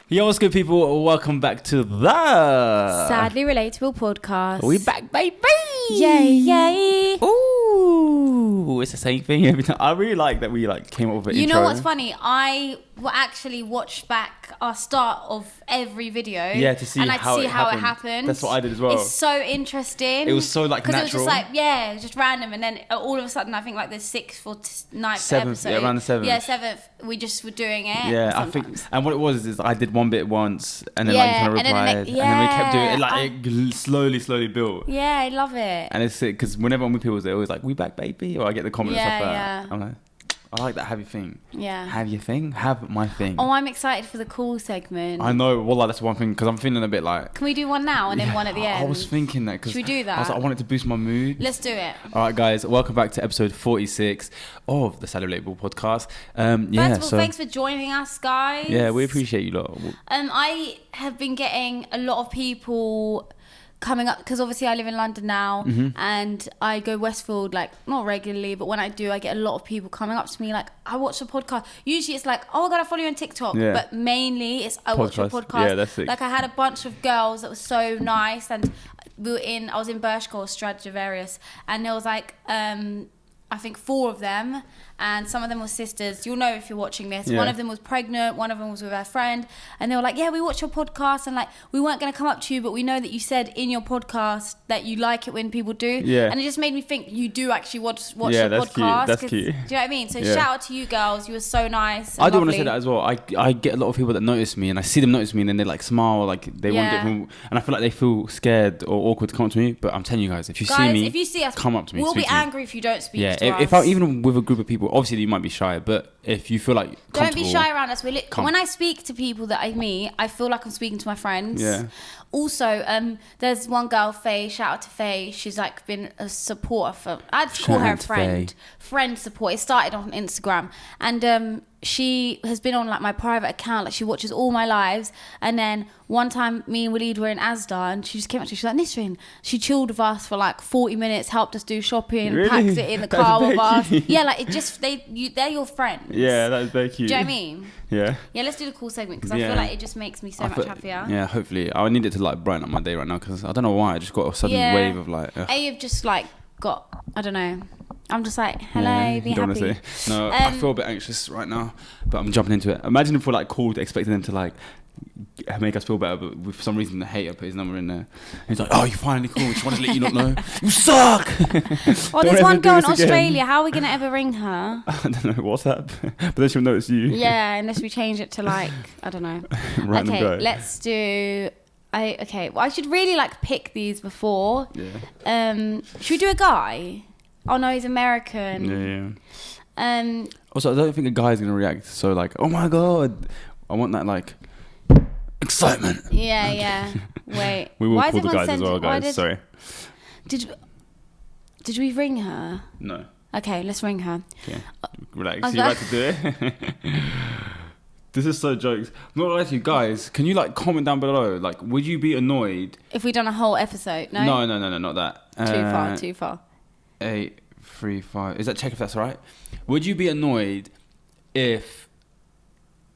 Yo, what's good, people? Welcome back to the Sadly Relatable podcast. We back, baby! Yay, yay! Ooh, it's the same thing every time. I really like that we came up with an intro. You know what's funny? I will actually watch back our start of every video. Yeah, to see how it happened. That's what I did as well. It's so interesting. It was so natural. Because it was just it was just random, and then all of a sudden, I think the 6th or 9th episode. Yeah, around the 7th. Yeah, 7th. We just were doing it. Yeah, sometimes. I think, and what it was is I did one bit once, and then you kind of replied, and then we kept doing it. It slowly built. Yeah, I love it. And it's because whenever I'm with people, they're always like, "We back, baby," or I get the comments stuff like yeah. that. I'm like, I like that. Have your thing. Yeah. Have your thing. Have my thing. Oh, I'm excited for the call segment. I know. Well, that's one thing because I'm feeling a bit like. Can we do one now and then one at the end? I was thinking that because. Should we do that? I was like, I wanted to boost my mood. Let's do it. All right, guys. Welcome back to episode 46 of the Sadly Relatable podcast. First of all, thanks for joining us, guys. Yeah, we appreciate you lot. I have been getting a lot of people coming up because obviously I live in London now, and I go Westfield not regularly, but when I do, I get a lot of people coming up to me I watch the podcast. Usually it's oh my god, I follow you on TikTok, but mainly it's I watch your podcast. Yeah, that's sick. I had a bunch of girls that was so nice, and I was in Bershka, Stradivarius, and there was I think 4 of them, and some of them were sisters. You'll know if you're watching this. Yeah. One of them was pregnant, one of them was with her friend, and they were like, yeah, we watch your podcast, and we weren't going to come up to you, but we know that you said in your podcast that you like it when people do. Yeah. And it just made me think you do actually watch the that's podcast. That's cute. Do you know what I mean? So shout out to you girls. You were so nice. I do want to say that as well. I get a lot of people that notice me, and I see them notice me, and then they smile, they want to get from, and I feel like they feel scared or awkward to come up to me. But I'm telling you guys, if you see us, come up to me. We'll be angry if you don't speak to us. If I even with a group of people, obviously you might be shy, but if you feel don't be shy around us. When I speak to people that I meet, I feel like I'm speaking to my friends. Yeah. Also, there's one girl, Faye. Shout out to Faye. She's been a supporter for. I'd call her a friend. Friend support. It started on Instagram, and she has been on my private account. She watches all my lives. And then one time, me and Waleed were in Asda, and she just came up to me. She's like, Nisrin. She chilled with us for 40 minutes, helped us do shopping, really? packed it in the car with us. Yeah, they're your friends. Yeah, that's very cute. Do you know what I mean? Yeah. Yeah, let's do the cool segment because I feel like it just makes me so much happier. Yeah, hopefully. I need it to brighten up my day right now because I don't know why. I just got a sudden wave of you've just got, I don't know. I'm just hello, be happy. No, I feel a bit anxious right now, but I'm jumping into it. Imagine if we're called expecting them to make us feel better, but for some reason the hater put his number in there. And he's like, oh, you finally called. Just wanted to let you not know. You suck! There's one girl in Australia. How are we going to ever ring her? I don't know, WhatsApp. But then she'll notice you. Yeah, unless we change it to I don't know. Random guy. Let's do... Well, I should really pick these before. Yeah. Should we do a guy? Oh no, he's American. Yeah. Also, I don't think a guy's gonna react. So oh my god, I want that excitement. Yeah. Wait. We will call the guys as well, guys. Sorry. Did we ring her? No. Okay, let's ring her. Okay. Relax. You about to do it? This is so jokes. I'm not gonna lie to you guys. Can you comment down below? Would you be annoyed if we done a whole episode? No, not that. Too far. 8, 3, 5. Is that check if that's all right? Would you be annoyed if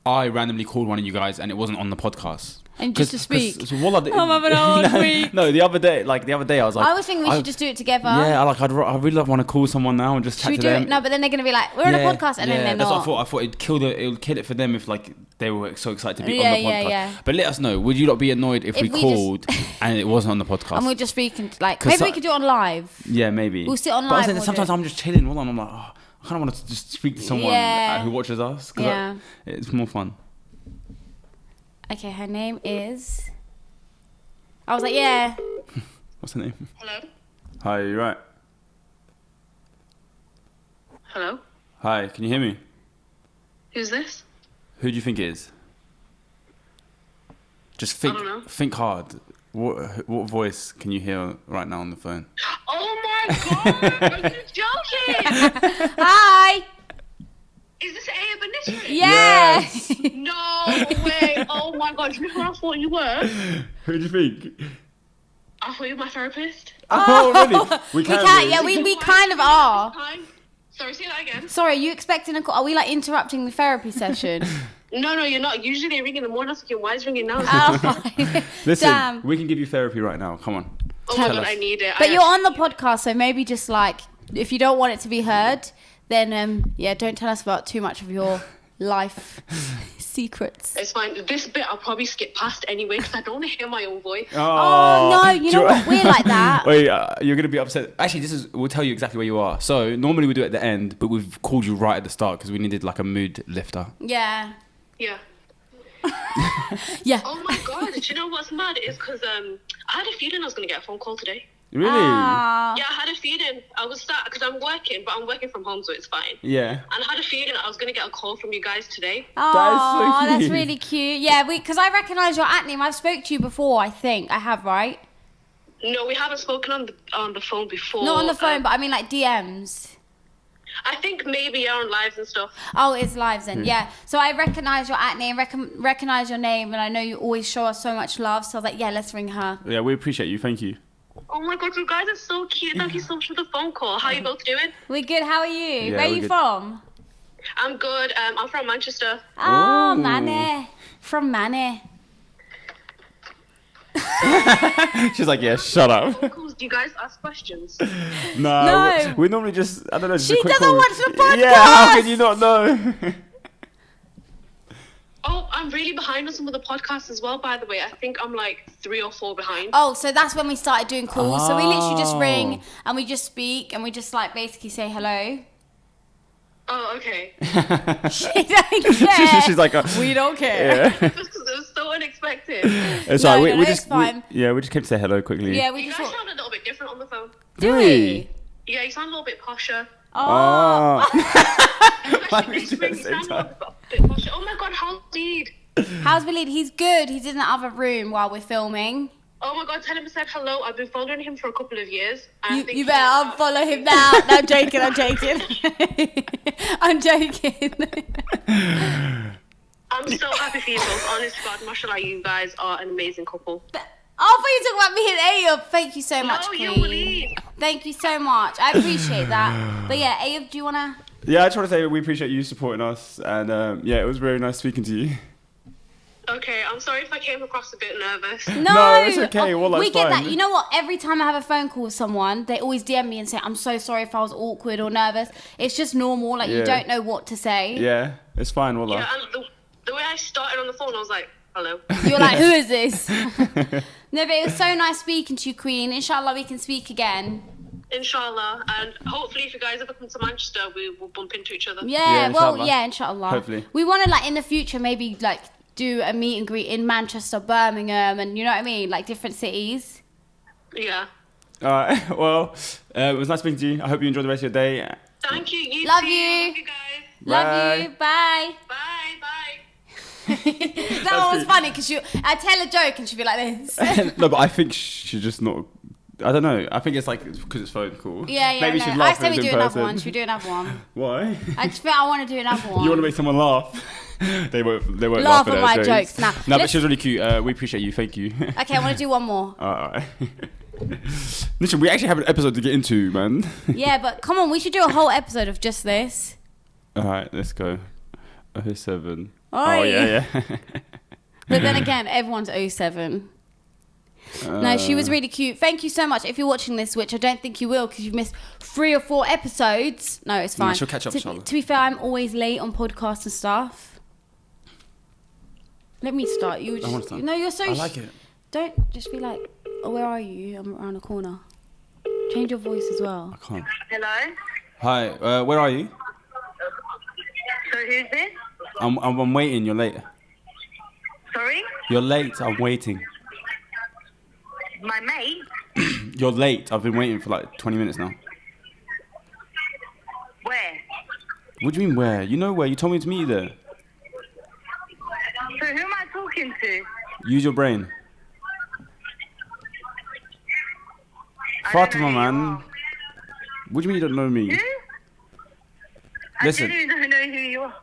I randomly called one of you guys and it wasn't on the podcast? And just to speak. I'm having a hard week. No, the other day I was I was thinking we should just do it together. Yeah, I really want to call someone now and just chat to them. No, but then they're gonna be we're on a podcast, and then they're that's not. What I thought. It would kill it for them if they were so excited to be on the podcast. Yeah. But let us know. Would you not be annoyed if we called and it wasn't on the podcast? And we're just speaking maybe we could do it on live. Yeah, maybe. We'll sit on live. But sometimes I'm just chilling. Hold on, I'm I kind of want to just speak to someone who watches us. Yeah. It's more fun. Okay, her name is... I was yeah. What's her name? Hello? Hi, you right? Hello? Hi, can you hear me? Who's this? Who do you think it is? Just think. I don't know. Think hard. What voice can you hear right now on the phone? Oh my god! Are you joking? Hi! Is this Aya Benisri? Yes! No way! Oh my god! You know who I thought you were? Who do you think? I thought you were my therapist. Oh, really? We can. Yeah, we kind of are. Sorry, say that again. Sorry, are you expecting a call? Are we interrupting the therapy session? No, you're not. Usually they ring in the morning. I was thinking, why is it ringing now? Oh, Listen, damn. we can give you therapy right now. Come on. Oh my Tell God, us. I need it. But you're on the podcast, so maybe just like, if you don't want it to be heard, then don't tell us about too much of your life secrets. It's fine. This bit I'll probably skip past anyway because I don't want to hear my own voice. Oh no, you know what? We're like that. Wait, you're gonna be upset. Actually, we'll tell you exactly where you are. So normally we do it at the end, but we've called you right at the start because we needed like a mood lifter. Yeah. Yeah. Yeah. Oh my God. Do you know what's mad? Is because I had a feeling I was going to get a phone call today. Really? Ah. Yeah, I had a feeling. I was start because I'm working, but I'm working from home, so it's fine. Yeah. And I had a feeling I was going to get a call from you guys today. Oh, so that's cute. really cute. Yeah, because I recognise your name. I've spoke to you before, I think. I have, right? No, we haven't spoken on the phone before. Not on the phone, but I mean like DMs. I think maybe on lives and stuff. Oh, it's lives then, yeah. So I recognise your name, recognise your name, and I know you always show us so much love. So I was like, yeah, let's ring her. Yeah, we appreciate you. Thank you. Oh my God, you guys are so cute. Thank you so much for the phone call. How are you both doing? We're good. How are you? Yeah, Where are we're you good. from? I'm good. I'm from Manchester. Oh, Ooh. Manny. From Manny. She's like, yeah, shut up. Phone calls, do you guys ask questions? No. We normally just, I don't know, just She a quick doesn't call. watch the podcast. Yeah, how can you not know? Oh, I'm really behind on some of the podcasts as well, by the way. I think I'm like 3 or 4 behind. Oh, so that's when we started doing calls. So we literally just Oh. ring and we just speak and we just like basically say hello. Oh, okay. She don't care. She's like, we don't care. yeah. Just because it was so unexpected. It's No, alright, no, we it's just, fine. we just came to say hello quickly. Yeah, we You just guys want... sound a little bit different on the phone. Do we? Yeah, you sound a little bit posher. Oh. Why Especially did you this ring, at you the same sound a time? little bit posher. Oh my God, how's Deed? How's Walid? He's good. He's in the other room while we're filming. Oh my God, tell him I said hello. I've been following him for a couple of years. And I think You better unfollow him now. No, I'm joking. I'm joking. I'm joking. I'm so happy for you both. Honest to God, mashallah, you guys are an amazing couple. Oh, I thought you were talking about me and Ayub. Thank you so much, No, you Queen. Walid. Thank you so much. I appreciate that. But yeah, Ayub, do you want to... Yeah, I just want to say we appreciate you supporting us. And yeah, it was very nice speaking to you. Okay, I'm sorry if I came across a bit nervous. No, it's okay. Well, we that's get fine. that. You know what? Every time I have a phone call with someone, they always DM me and say, "I'm so sorry if I was awkward or nervous." It's just normal. Like you Yeah. don't know what to say. Yeah, it's fine. Wallah. Yeah, and the way I started on the phone, I was like, hello. You're like, "Who is this?" No, but it was so nice speaking to you, Queen. Inshallah, we can speak again. Inshallah. And hopefully if you guys ever come to Manchester, we will bump into each other. Yeah, Yeah, well, inshallah. yeah, inshallah. Hopefully. We want to like in the future maybe like do a meet and greet in Manchester, Birmingham, and you know what I mean, like different cities. Yeah. All right. Well, it was nice speaking to you. I hope you enjoy the rest of your day. Thank you. You Love too. you. Love you guys. Love you. Bye. Bye. Bye. That one was funny because I tell a joke and she'd be like this. No, but I think she's just not. I don't know. I think it's like because it's phone call. Yeah, Maybe no. she'd I laugh say when we it's do in another person. one. Should we do another one? Why? I just feel I want to do another one. You want to make someone laugh? They won't. Laugh laugh at our my jokes. Nah. No, but Let's- she was really cute. We appreciate you. Thank you. Okay, I want to do one more. All right. Listen, we actually have an episode to get into, man. Yeah, but come on, we should do a whole episode of just this. All right, let's go. 07. Oi. Oh yeah. But then again, everyone's 07. No, she was really cute. Thank you so much. If you're watching this, which I don't think you will because you've missed 3 or 4 episodes. No, it's No, fine. she'll catch up, to, Charlotte. to be fair, I'm always late on podcasts and stuff. Let me start. You I just, wanna start. no, you're so. I like it. Don't just be like, oh, where are you? I'm around the corner. Change your voice as well. I can't. Hello? Hi. Where are you? So who's this? I'm waiting. You're late. Sorry? You're late. I'm waiting. My mate? You're late. I've been waiting for like 20 minutes now. Where? What do you mean where? You know where? You told me to meet you there. So who am I talking to? Use your brain. I don't Fatima, know who you man. are. What do you mean you don't know me? Who? Listen. I don't know who you are.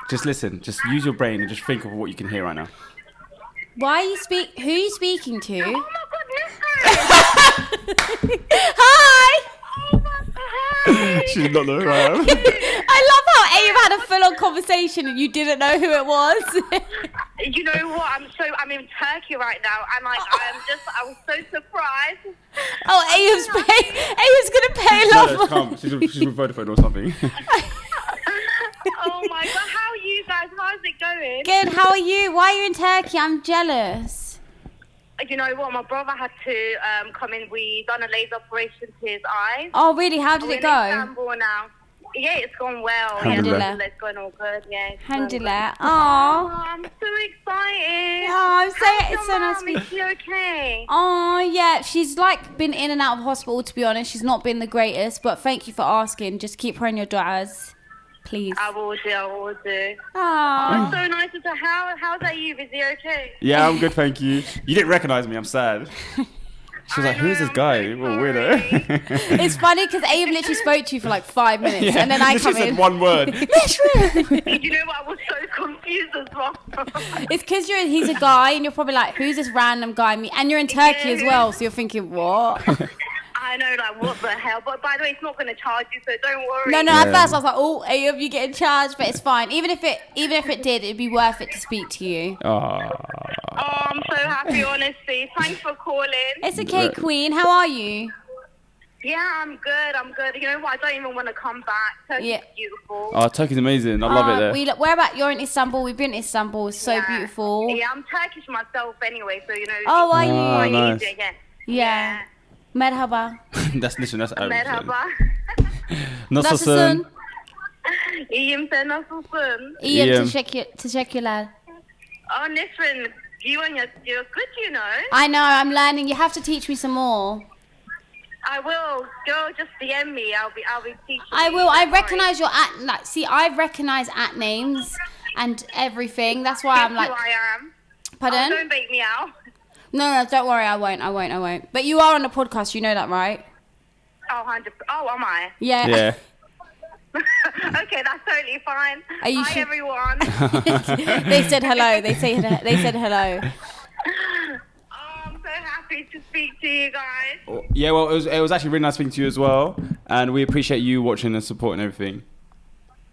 Just listen. Just use your brain and just think of what you can hear right now. Why are you who are you speaking to? Oh my God, mystery! Hi! Oh my God! She did not know who I am. I love how You've had a full-on conversation and you didn't know who it was. You know what? I'm in Turkey right now, and I was so surprised. Oh, Ayoub's gonna pay love. No, come. She's with Vodafone or something. Oh my god, how are you guys? How's it going? Good. How are you? Why are you in Turkey? I'm jealous. You know what? My brother had to come in. We done a laser operation to his eyes. Oh, really? How did it go? We're in Istanbul now. Yeah, it's gone well. Handelette. Yeah, it's going all good. Yeah. Handelette. Oh, I'm so excited. Oh, it's How's so your nice. mum? Is she okay? Oh, yeah. She's like been in and out of hospital, to be honest. She's not been the greatest, but thank you for asking. Just keep her in your du'as, please. I will do. Oh. Oh, it's so nice to how's that you? Is he okay? Yeah, I'm good, thank you. You didn't recognise me. I'm sad. She was like, "Who's this guy? So What a weirdo." It's funny because Abe literally spoke to you for like 5 minutes, and then I literally come in. said one word. You know what? I was so confused as well. It's because he's a guy, and you're probably like, "Who's this random guy?" And you're in Turkey as well, so you're thinking, "What?" I know, like, what the hell? But by the way, it's not going to charge you, so don't worry. No. Yeah. At first I was like, "Oh, Abe, you getting charged?" But it's fine. Even if it did, it'd be worth it to speak to you. Oh, I'm so happy, honestly. Thanks for calling. It's okay, Queen. How are you? Yeah, I'm good. You know what? I don't even want to come back. Turkey's beautiful. Oh, Turkey's amazing. I love it there. Where about? You're in Istanbul. We've been to Istanbul. It's so beautiful. Yeah, I'm Turkish myself anyway, so you know. Oh, are you? quite Nice. easy, Yeah. Merhaba. That's Arabic. Merhaba. Nasılsın? İyiyim, sen nasılsın? İyiyim. Teşekkürler. Oh, Nisrin, you're good, you know. I know. I'm learning. You have to teach me some more. I will. Girl, just DM me. I'll be teaching. I will. you. I Don't worry. recognize your I recognize at names and everything. That's why I'm Guess like. who I am. Pardon? Oh, don't bait me out. No, don't worry. I won't. But you are on a podcast. You know that, right? Oh, 100%. Oh, am I? Yeah. Yeah. Okay, that's totally fine. Are you Hi, sure? everyone. They said hello. They said hello. Oh, I'm so happy to speak to you guys. Yeah, well, it was actually really nice speaking to you as well, and we appreciate you watching and supporting everything.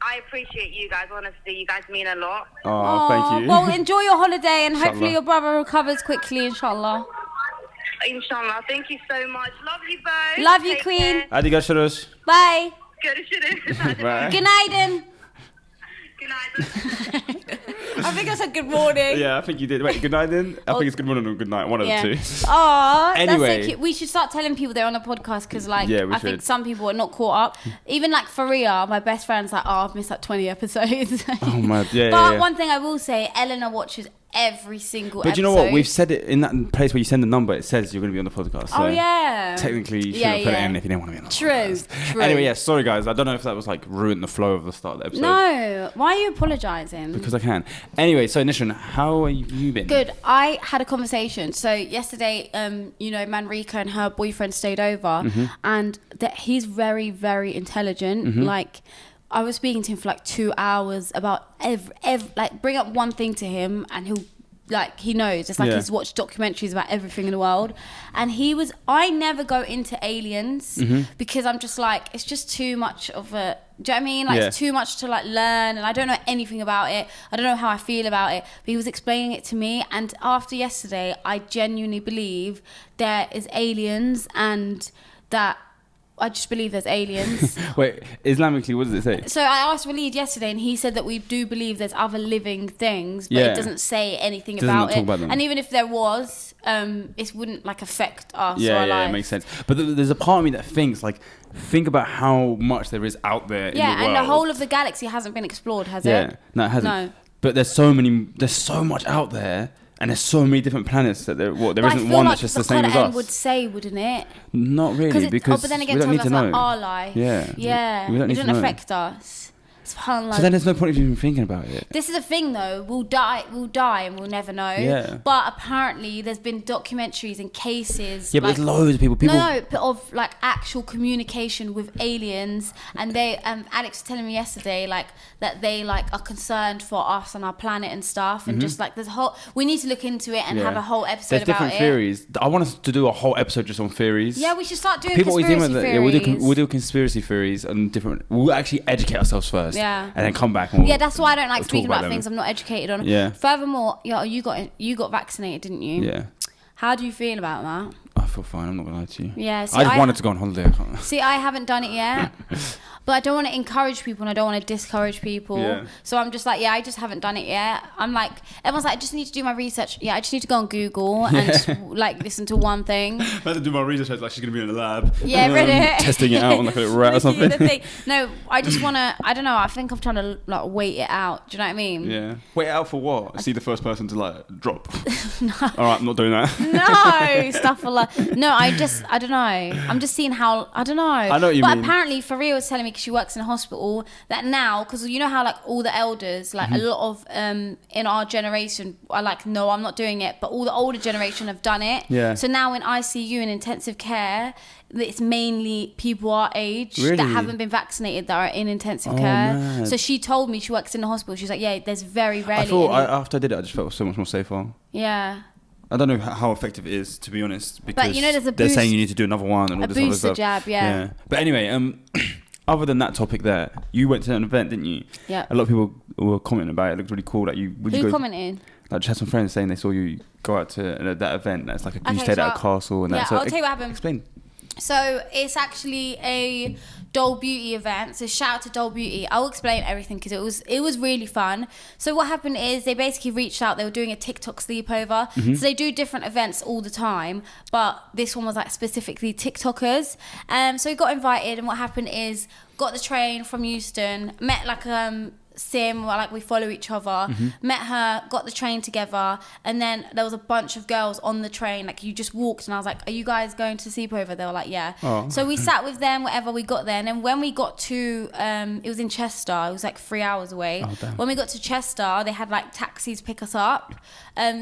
I appreciate you guys, honestly. You guys mean a lot. Oh, thank you. Well, enjoy your holiday and hopefully Inshallah. your brother recovers quickly, inshallah. Inshallah. Thank you so much. Love you both. Love you, Take Queen. care. Hadi görüşürüz. Bye. Görüşürüz. Bye. Günaydın. Günaydın. I think I said good morning. Yeah, I think you did. Wait, good night then? I think it's good morning or good night. One of the two. Aw, Anyway. that's so cute. We should start telling people they're on a podcast because, like, Yeah, we I think should. some people are not caught up. Even like Faria, my best friend's like, "Oh, I've missed like 20 episodes." Oh my, yeah, But yeah. one thing I will say, Eleanor watches every single But episode. you know what? We've said it in that place where you send the number. It says you're going to be on the podcast. So Oh yeah. technically, you Yeah, shouldn't put it yeah. in if you didn't want to be on the True, podcast. true. Anyway, yeah, sorry guys. I don't know if that was like ruined the flow of the start of the episode. No, why are you apologising? Because I can. Anyway, so Nishan, how have you been? Good. I had a conversation. So yesterday, Manrika and her boyfriend stayed over, and that he's very, very intelligent. Like, I was speaking to him for like 2 hours about like bring up one thing to him, and he knows. It's like Yeah. he's watched documentaries about everything in the world, and I never go into aliens because I'm just like, it's just too much of a. Do you know what I mean? Like, Yeah. it's too much to like learn, and I don't know anything about it. I don't know how I feel about it. But he was explaining it to me, and after yesterday, I genuinely believe there is aliens, and that I just believe there's aliens. Wait, Islamically, what does it say? So I asked Waleed yesterday, and he said that we do believe there's other living things, but Yeah. it doesn't say anything Doesn't about talk it. about them. And even if there was, it wouldn't like affect us or Yeah, our yeah, life. it makes sense. But there's a part of me that thinks like, think about how much there is out there in the Yeah, world. and the whole of the galaxy hasn't been explored, has Yeah, it? no, it hasn't. No. But there's so much out there, and there's so many different planets that there But isn't I feel one like that's just the the same as Quran us. would say, wouldn't it? Not really, because but then again, we don't need to that's know. like our life. Yeah. Yeah. We don't It need to doesn't know. affect us. SubhanAllah. So then there's no point of even thinking about it. This is the thing, though. We'll die and we'll never know. Yeah. But apparently, there's been documentaries and cases. Yeah, but like, there's loads of people. No, but of like actual communication with aliens, and they. Alex was telling me yesterday, like that they like are concerned for us and our planet and stuff, and just like there's whole. We need to look into it and Yeah. have a whole episode There's about different it. theories. I want us to do a whole episode just on theories. Yeah, we should start doing People always conspiracy think about that. theories. Yeah, we'll do conspiracy theories and different. We'll actually educate ourselves first. first, Yeah. and then come back. And Yeah, that's why I don't like talk speaking about them. things I'm not educated on. Yeah. Furthermore, you got vaccinated, didn't you? Yeah. How do you feel about that? I feel fine. I'm not gonna lie to you. Yeah. See, I just wanted to go on holiday. I can't. See, I haven't done it yet. But I don't want to encourage people and I don't want to discourage people. Yeah. So I'm just like, I just haven't done it yet. I'm like, everyone's like, I just need to do my research. Yeah, I just need to go on Google and just, like listen to one thing. I had to do my research. Like she's gonna be in the lab. Yeah, Reddit. Testing it out on like a little rat or something. The thing. No, I just want to, I don't know, I think I'm trying to like wait it out. Do you know what I mean? Yeah. Wait out for what? See the first person to like drop. No. All right, I'm not doing that. No, stuff for like, no, I don't know. I'm just seeing how, I don't know. I know what you but mean. apparently, Faria was telling me, because she works in a hospital, that now, because you know how like all the elders, like a lot of in our generation are like, no, I'm not doing it. But all the older generation have done it. Yeah. So now in ICU and intensive care, it's mainly people our age Really? that haven't been vaccinated that are in intensive care. Man. So she told me, she works in the hospital. She's like, yeah, there's very rarely. I thought any- after I did it, I just felt so much more safer. yeah. I don't know how effective it is, to be honest, because you know, there's a they're saying boost- you need to do another one and all a this other booster stuff. jab, yeah. But anyway, other than that topic there, you went to an event, didn't you? Yeah. A lot of people were commenting about it. It looked really cool. Like you, would you Who go, commented? Like, just had some friends saying they saw you go out to that event. That's like you Okay, stayed so at a castle and yeah, that. So I'll tell you what happened. Explain. So it's actually a Doll Beauty event. So shout out to Doll Beauty. I'll explain everything because it was really fun. So what happened is they basically reached out. They were doing a TikTok sleepover. Mm-hmm. So they do different events all the time, but this one was like specifically TikTokers. So we got invited, and what happened is got the train from Euston, met like Sim, like we follow each other, met her, got the train together, and then there was a bunch of girls on the train. Like you just walked, and I was like, "Are you guys going to sleepover?" They were like, "Yeah." Oh. So we sat with them, whatever. We got there, and then when we got to, it was in Chester. It was like 3 hours away. Oh, damn. When we got to Chester, they had like taxis pick us up.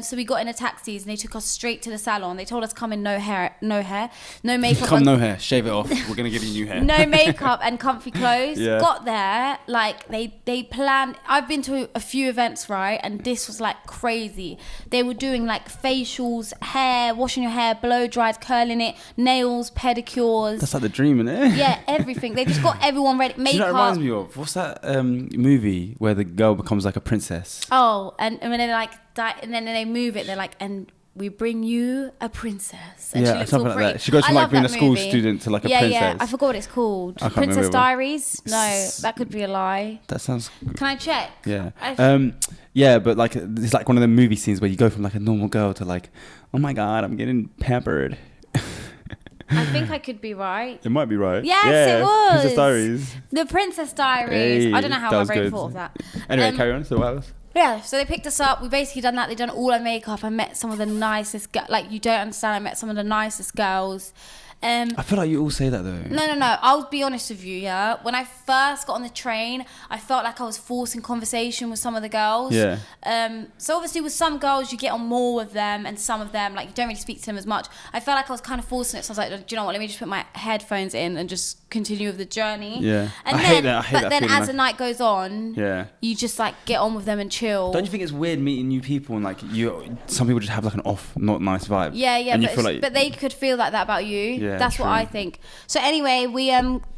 So we got in a taxis, and they took us straight to the salon. They told us come in no makeup. Come no hair, shave it off. We're gonna give you new hair. No makeup and comfy clothes. Yeah. Got there, like they planned. I've been to a few events, right, and this was like crazy. They were doing like facials, hair, washing your hair, blow dries, curling it, nails, pedicures. That's like the dream, isn't it? Yeah, everything. They just got everyone ready. Do Makeup. you know what it reminds me of? What's that movie where the girl becomes like a princess? Oh, and when they like die, and then they move it, they're like, and we bring you a princess. And she Yeah, looks something all like pretty. that. She goes I from like love being a that school movie. student to like a Yeah, princess. yeah. I forgot what it's called. I can't Princess remember. Diaries? No, that could be a lie. That sounds. Can I check? Yeah. I- Yeah, but like it's like one of the movie scenes where you go from like a normal girl to like, oh my god, I'm getting pampered. I think I could be right. It might be right. Yes, yeah, it was. Princess Diaries. The Princess Diaries. Hey, I don't know how that my was brain good. thought of that. Anyway, carry on. So what else? Yeah, so they picked us up. We basically done that. They done all our makeup. I met some of the nicest, like you don't understand. I met some of the nicest girls. I feel like you all say that though. No. I'll be honest with you, yeah. When I first got on the train, I felt like I was forcing conversation with some of the girls. Yeah. So obviously with some girls, you get on more with them, and some of them, like, you don't really speak to them as much. I felt like I was kind of forcing it, so I was like, do you know what, let me just put my headphones in and just continue with the journey. Yeah. And I then, hate that. I hate but that then feeling, as the night goes on, Yeah. you just, like, get on with them and chill. Don't you think it's weird meeting new people and like some people just have like an off, not nice vibe? Yeah, And you but, feel like but they could feel like that about you. Yeah, That's what true. I think. So anyway, we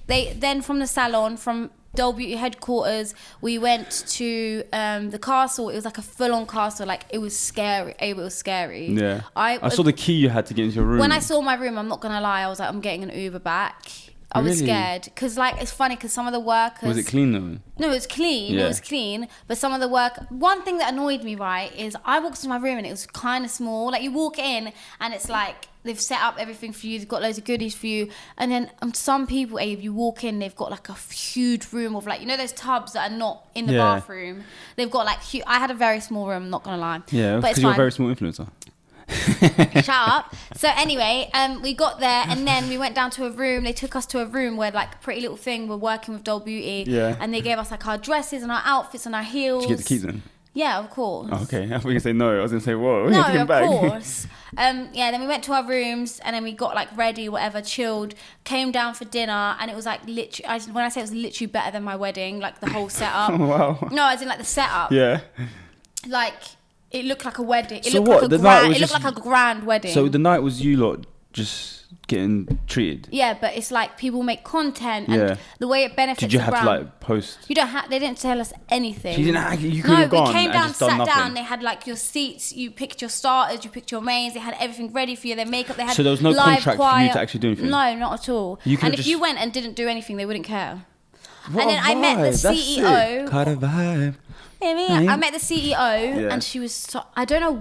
they then from the salon, from Doll Beauty headquarters, we went to the castle. It was like a full-on castle. Like, it was scary. It was scary. Yeah. I saw the key you had to get into your room. When I saw my room, I'm not gonna lie, I was like, I'm getting an Uber back. I was Really? scared because, like, it's funny because some of the workers. Was it clean though? No, it was clean. Yeah. It was clean. But some of the work. One thing that annoyed me, right, is I walked into my room and it was kind of small. Like, you walk in and it's like they've set up everything for you. They've got loads of goodies for you. And then some people, if you walk in, they've got like a huge room of, like, you know, those tubs that are not in the Yeah. bathroom. They've got like I had a very small room. I'm not gonna lie. Yeah, but it's because you're a fine. very small influencer. Shut up. So anyway, we got there and then we went down to a room. They took us to a room where, like, Pretty Little Thing were working with Doll Beauty. Yeah. And they gave us, like, our dresses and our outfits and our heels. Did you get the keys then? Yeah, of course. Oh, okay, I thought you were gonna say no. I was gonna say whoa. No, Take them of back. course. Yeah, then we went to our rooms and then we got, like, ready, whatever, chilled, came down for dinner, and it was, like, literally, when I say it was literally better than my wedding, like, the whole setup. Wow. No, as in, like, the setup. Yeah. Like, it looked like a wedding. It So looked what? like The a night grand. was It looked just- like a grand wedding. So the night was you lot just getting treated. Yeah, but it's like people make content and the way it benefits Did you the have brand. to like post? You don't have. They didn't tell us anything. You didn't have, you could have No, gone we came and down, just done sat nothing. down. They had like your seats. You picked your starters. You picked your mains. They had everything ready for you. Their makeup. They had So there was no live contract choir. for you to actually do anything? No, not at all. You And could've if you just- went and didn't do anything, they wouldn't care. What And a then I met the vibe. That's CEO. sick. Kind of vibe. I met the CEO and she was so, I don't know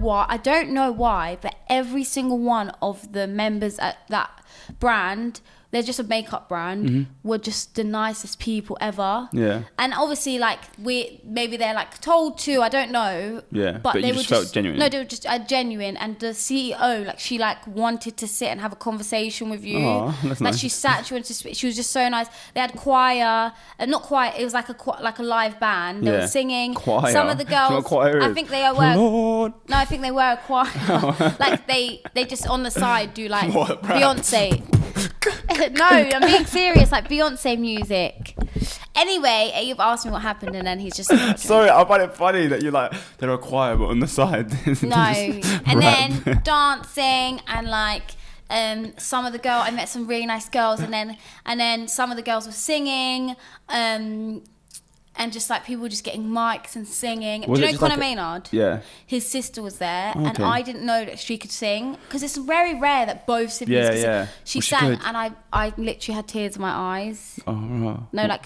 why, but every single one of the members at that brand, they're just a makeup brand, were just the nicest people ever. Yeah. And obviously like maybe they're like told to, I don't know. Yeah, But but they you were just felt genuine. No, they were just genuine. And the CEO, like she like wanted to sit and have a conversation with you. Aw, that's like nice. she sat, she wanted to speak. She was just so nice. They had choir, not choir. It was like a live band. They were singing. Choir. Some of the Do you know girls, what choir I is? think they were. Lord. No, I think they were a choir. Like they just on the side do like What, rap? Beyonce. No, I'm being serious. Like Beyonce music. Anyway, you've asked me what happened, and then he's just Sorry, I find it funny that you're like, they're a choir, but on the side. no. And then dancing and like some of the girls. I met some really nice girls, and then some of the girls were singing. And just like people just getting mics and singing. Was Do it you know just Conor like Maynard? Yeah. His sister was there, and Okay. I didn't know that she could sing because it's very rare that both siblings can sing. Yeah. She Well, she sang, could. and I literally had tears in my eyes. Oh, right. No, like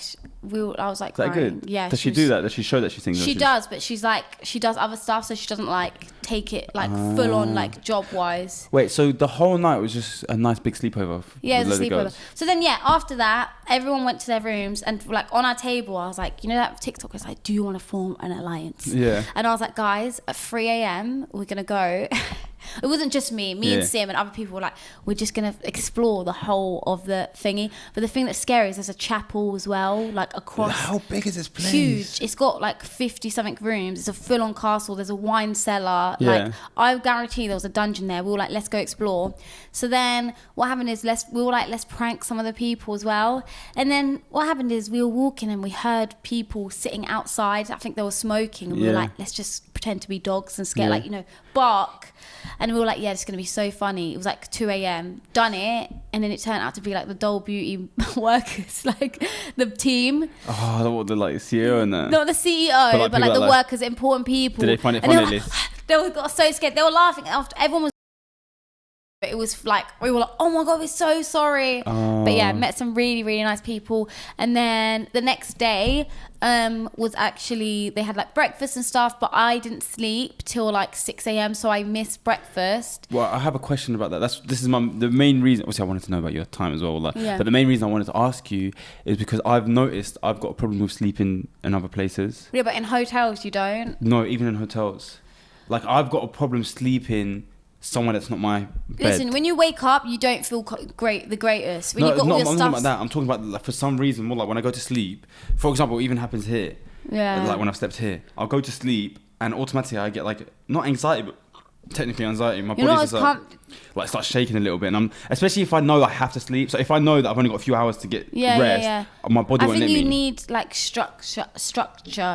I was like Is that crying. good? Yeah. Does she was- do that? Does she show that she sings? She does, but she's like she does other stuff, so she doesn't like take it like full on like job wise. Wait, so the whole night was just a nice big sleepover? Yeah, with it was a loads of sleepover. girls? So then, after that, everyone went to their rooms, and like on our table, I was like, you know that TikTok was like, do you want to form an alliance? Yeah. And I was like, guys, at 3 a.m. we're gonna go. It wasn't just me and Yeah. Sim and other people were like, we're just gonna explore the whole of the thingy. But the thing that's scary is there's a chapel as well, like across. How big is this place? Huge. It's got like 50 something rooms. It's a full on castle. There's a wine cellar. Yeah. Like I guarantee there was a dungeon there. We were like, let's go explore. So then what happened is we were like, let's prank some of the people as well. And then what happened is we were walking and we heard people sitting outside. I think they were smoking, and we were Yeah. like, let's just pretend to be dogs and scare, Yeah. like, you know, bark. And we were like, yeah, it's going to be so funny. It was like 2 a.m. Done it. And then it turned out to be like the Dole Beauty workers, like the team. Oh, the like CEO and that. Not the CEO, but like people the that, like- workers, important people. Did they find it And they funny were at least? They got so scared. They were laughing after everyone was. It was like we were like, oh my god, we're so sorry. But yeah, met some really really nice people. And then the next day was actually they had like breakfast and stuff, but I didn't sleep till like 6 a.m. so I missed breakfast. Well, I have a question about that. This is the main reason. Obviously, I wanted to know about your time as well. Like, Yeah. But the main reason I wanted to ask you is because I've noticed I've got a problem with sleeping in other places. Yeah, but in hotels you don't. No, even in hotels. Like, I've got a problem sleeping somewhere that's not my bed. Listen, when you wake up, you don't feel the greatest. When No, you've got no, all I'm your not talking stuff. about that. I'm talking about like, for some reason, more like when I go to sleep. For example, it even happens here. Yeah. Like when I've slept here, I'll go to sleep and automatically I get like not anxiety, but technically anxiety. My You're not body's as just like starts shaking a little bit, and I'm especially if I know that I have to sleep. So if I know that I've only got a few hours to get rest, my body I won't think let you me. need like structure.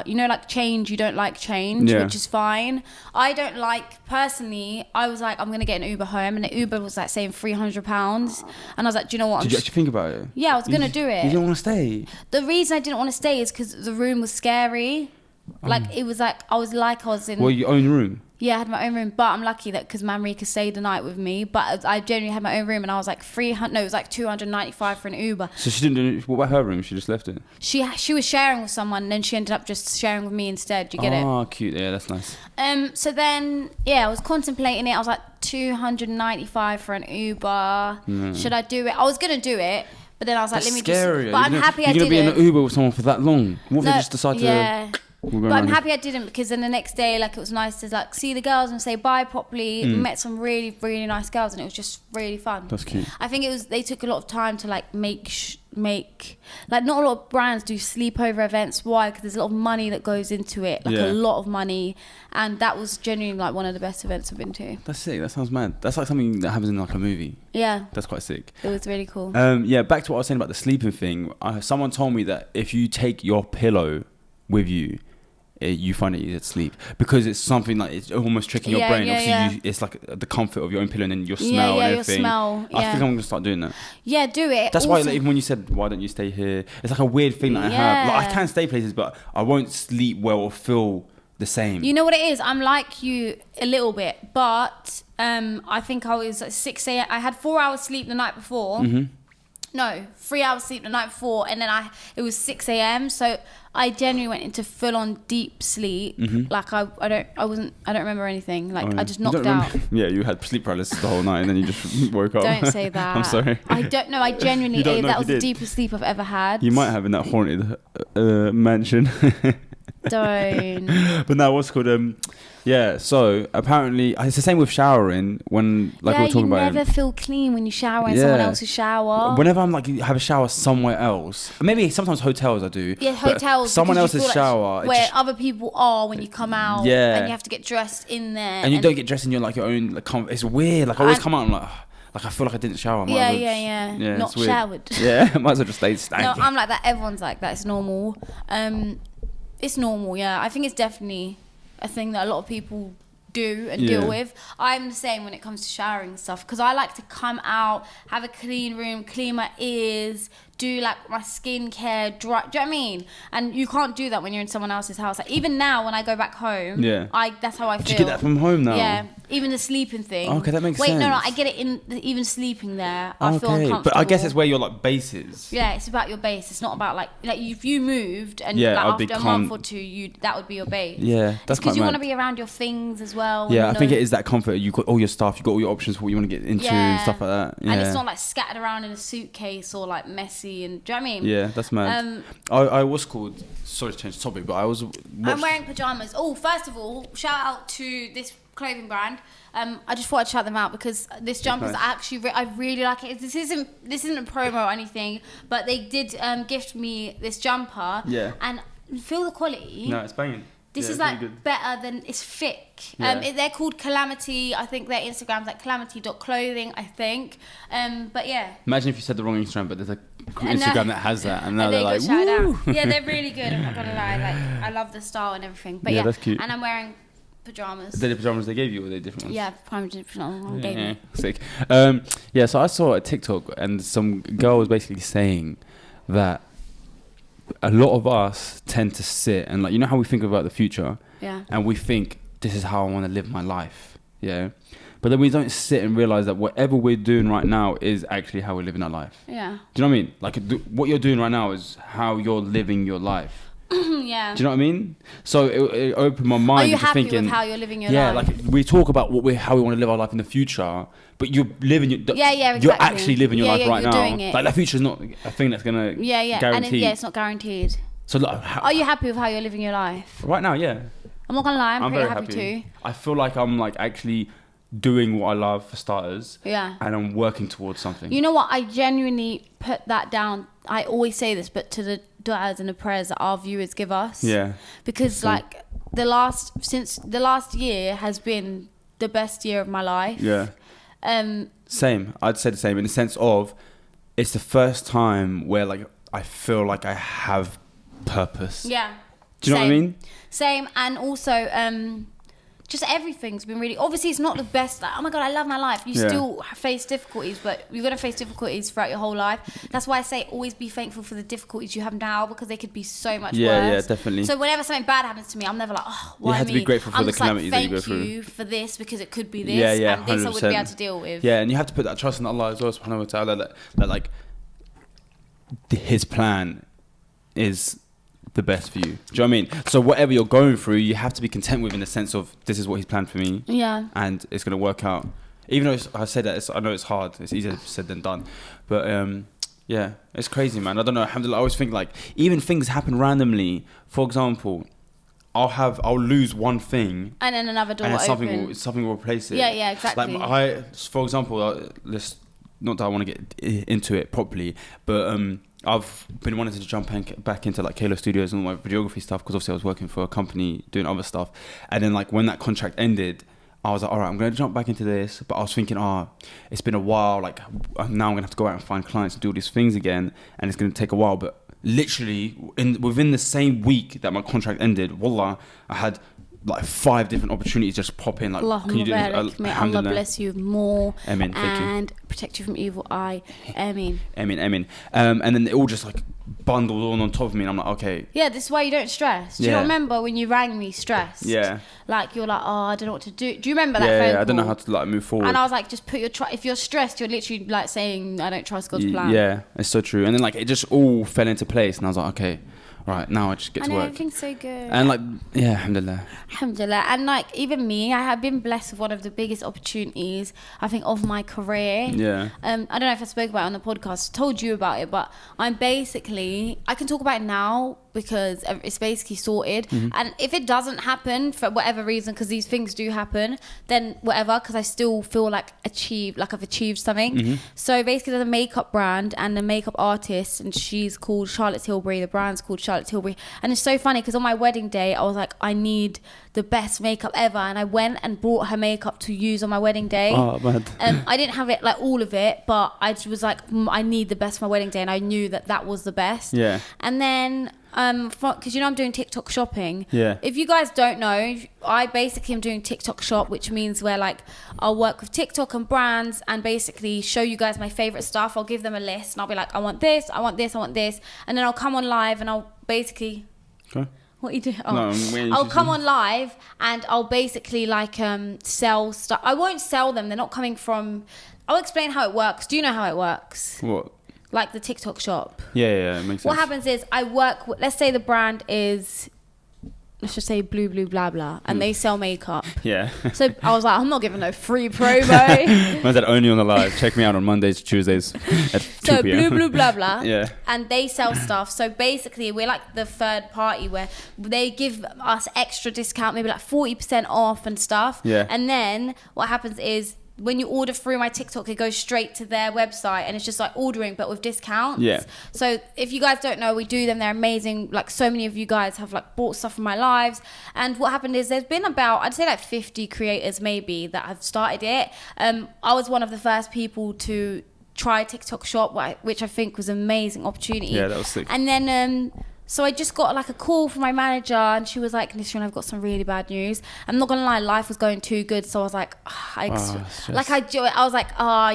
You know, like change. You don't like change, Yeah. which is fine. I don't like personally. I was like, I'm gonna get an Uber home, and the Uber was like saying £300, and I was like, do you know what? Did you actually think about it? Yeah, I was gonna do You it. didn't want to stay. The reason I didn't want to stay is because the room was scary. Like it was like I was in. Well, your own room. Yeah, I had my own room, but I'm lucky that because Manrika stayed the night with me. But I genuinely had my own room, and I was like 300. No, it was like 295 for an Uber. So she didn't do. What about her room? She just left it. She was sharing with someone, and then she ended up just sharing with me instead. Do you get it? Oh, cute. Yeah, that's nice. So then, I was contemplating it. I was like 295 for an Uber. Should I do it? I was gonna do it, but then I was like, That's let me scary. just. But I'm happy I You're gonna be in didn't. an Uber with someone for that long. What if No, they just decide to? yeah. we're going But I'm around happy I didn't, because then the next day, like, it was nice to like see the girls and say bye properly. We met some really really nice girls, and it was just really fun. That's cute. I think they took a lot of time to like make like, not a lot of brands do sleepover events. Why? Because there's a lot of money that goes into it, like Yeah. a lot of money, and that was genuinely like one of the best events I've been to. That's sick. That sounds mad. That's like something that happens in like a movie. Yeah, That's quite sick. it was really cool. Yeah, back to what I was saying about the sleeping thing. Someone told me that if you take your pillow with you, you find it easier to sleep because it's something like it's almost tricking your brain. Obviously, it's like the comfort of your own pillow and then your smell and everything. Your smell. I think I'm gonna start doing that. Yeah, do it. That's why, like, even when you said, "Why don't you stay here?" It's like a weird thing that I have. Like, I can stay places, but I won't sleep well or feel the same. You know what it is? I'm like you a little bit, but I think I was at 6 a.m. I had 4 hours sleep the night before. No, 3 hours sleep the night before, and then it was 6 a.m. So I genuinely went into full on deep sleep. Like I don't remember anything. Like I just knocked out. Yeah, you had sleep paralysis the whole night, and then you just woke up. Don't say that. I'm sorry. I don't know. I genuinely that was the deepest sleep I've ever had. You might have in that haunted mansion. Don't. But now what's called yeah, so apparently it's the same with showering when like we were talking about. You never feel clean when you shower in someone else's shower. Whenever I'm like have a shower somewhere else, maybe sometimes hotels I do. Yeah, hotels. Someone else's shower where other people are when you come out. Yeah, and you have to get dressed in there. And you don't get dressed in your like your own like it's weird. Like I always come out and I'm like I feel like I didn't shower. Yeah. Not showered. Yeah, might as well just stay stanky. No, I'm like that. Everyone's like that. It's normal. It's normal. Yeah, I think it's definitely a thing that a lot of people do and deal with. I'm the same when it comes to showering and stuff because I like to come out, have a clean room, clean my ears, do like my skincare, dry. Do you know what I mean? And you can't do that when you're in someone else's house. Like even now when I go back home, that's how I feel. Do you get that from home now? Yeah, even the sleeping thing. Okay, that makes sense. Wait, no, I get it in even sleeping there. I feel uncomfortable. But I guess it's where your like base is. Yeah, it's about your base. It's not about like if you moved and like after a month or two, that would be your base. Yeah, that's because you want to be around your things as well. Yeah, I think it is that comfort. You got all your stuff. You got all your options for what you want to get into and stuff like that. Yeah. And it's not like scattered around in a suitcase or like messy. And do you know what I mean? Yeah, that's mad. I was called. Sorry to change the topic, but I'm wearing pajamas. Oh, first of all, shout out to this clothing brand. I just thought I'd shout them out because this jumper is actually I really like it. This isn't a promo or anything, but they did gift me this jumper. Yeah. And feel the quality. No, it's banging. This is like better than it's thick. Yeah. They're called Calamity. I think their Instagram's like calamity.clothing, I think. But yeah. Imagine if you said the wrong Instagram, but there's a Instagram that has that, and now they're like, woo! Yeah, they're really good. I'm not gonna lie. Like, I love the style and everything. But yeah, that's cute. And I'm wearing pajamas. Are they the pajamas they gave you, or are they different ones? Yeah, pajamas gave me. Sick. So I saw a TikTok, and some girl was basically saying that a lot of us tend to sit and like, you know how we think about the future, and we think this is how I want to live my life, but then we don't sit and realize that whatever we're doing right now is actually how we're living our life. Yeah. Do you know what I mean? Like what you're doing right now is how you're living your life. Yeah. Do you know what I mean? So it opened my mind. Are you into happy thinking, with how you're living your life? Yeah, like we talk about how we want to live our life in the future, but you're living your exactly. You're actually living your life right you're now. Doing it. Like that future is not a thing that's gonna guarantee. And it's not guaranteed. So are you happy with how you're living your life? Right now, yeah. I'm not gonna lie, I'm pretty very happy too. I feel like I'm like actually doing what I love for starters. Yeah. And I'm working towards something. You know what? I genuinely put that down. I always say this, but to the du'as and the prayers that our viewers give us. Yeah. Because like the last year has been the best year of my life. Yeah. Same. I'd say the same in the sense of it's the first time where like I feel like I have purpose. Yeah. Do you know what I mean? Same. And also just everything's been really, obviously it's not the best, like, oh my god, I love my life. You still face difficulties, but you're going to face difficulties throughout your whole life. That's why I say always be thankful for the difficulties you have now, because they could be so much worse. Yeah, definitely. So whenever something bad happens to me, I'm never like, oh, why me? You have to be grateful for the calamities that you go through. Thank you for this, because it could be this, and this 100%. I would be able to deal with. Yeah, and you have to put that trust in Allah as well, subhanahu wa ta'ala, that like his plan is the best for you. Do you know what I mean? So whatever you're going through, you have to be content with, in the sense of this is what he's planned for me. Yeah. And it's going to work out. Even though I say that, I know it's hard. It's easier said than done. But yeah, it's crazy, man. I don't know. Alhamdulillah, I always think like, even things happen randomly. For example, I'll lose one thing, and then another door and open. something will replace it. Yeah, exactly. Like for example, not that I want to get into it properly, but I've been wanting to jump back into like Kalo Studios and all my videography stuff, because obviously I was working for a company doing other stuff, and then like when that contract ended, I was like, all right, I'm going to jump back into this. But I was thinking, it's been a while, like now I'm going to have to go out and find clients and do all these things again, and it's going to take a while. But literally within the same week that my contract ended, wallah, I had like 5 different opportunities just pop in. Like, can you do this? May Allah bless you more Ameen, and protect you from evil eye. Ameen. Ameen. And then it all just like bundled on top of me, and I'm like, okay. Yeah, this is why you don't stress. Do you not remember when you rang me stressed? Yeah. Like, you're like, oh, I don't know what to do. Do you remember that phone call? I don't know how to like move forward. And I was like, just put your if you're stressed, you're literally like saying, I don't trust God's plan. Yeah, it's so true. And then like it just all fell into place, and I was like, okay, right, now I just get to work. Everything's so good. And like, yeah, alhamdulillah. Alhamdulillah. And like, even me, I have been blessed with one of the biggest opportunities, I think, of my career. Yeah. I don't know if I spoke about it on the podcast, told you about it, but I can talk about it now because it's basically sorted. And if it doesn't happen for whatever reason, because these things do happen, then whatever, because I still feel like I've achieved something. So basically there's a makeup brand and a makeup artist, and she's called Charlotte Tilbury. The brand's called Charlotte Tilbury. And it's so funny because on my wedding day, I was like, I need the best makeup ever. And I went and bought her makeup to use on my wedding day. Oh, man. I didn't have it like all of it, but I was like, I need the best for my wedding day. And I knew that was the best. Yeah. And then because I'm doing TikTok shopping. Yeah. If you guys don't know, I basically am doing TikTok shop, which means where like I'll work with TikTok and brands and basically show you guys my favorite stuff. I'll give them a list and I'll be like, I want this, I want this, I want this, and then I'll come on live and I'll basically. Okay. What you do? Oh. No, I'll come on live and I'll basically like sell stuff. I won't sell them. They're not coming from. I'll explain how it works. Do you know how it works? What? Like the TikTok shop. Yeah, it makes sense. What happens is I work with, let's say the brand is, let's just say blue blah blah, and they sell makeup. Yeah. So I was like, I'm not giving no free promo. Man said only on the live. Check me out on Mondays, Tuesdays at 2 So p.m. blue blah blah. Yeah. And they sell stuff. So basically we're like the third party where they give us extra discount, maybe like 40% off and stuff. Yeah. And then what happens is, when you order through my TikTok, it goes straight to their website and it's just like ordering but with discounts. Yeah. So if you guys don't know, we do them. They're amazing. Like so many of you guys have like bought stuff from my lives. And what happened is there's been about, I'd say like 50 creators maybe that have started it. I was one of the first people to try TikTok shop, which I think was an amazing opportunity. Yeah, that was sick. And then so I just got like a call from my manager and she was like, Nisrin, I've got some really bad news. I'm not gonna lie, life was going too good. So I was like, I was like,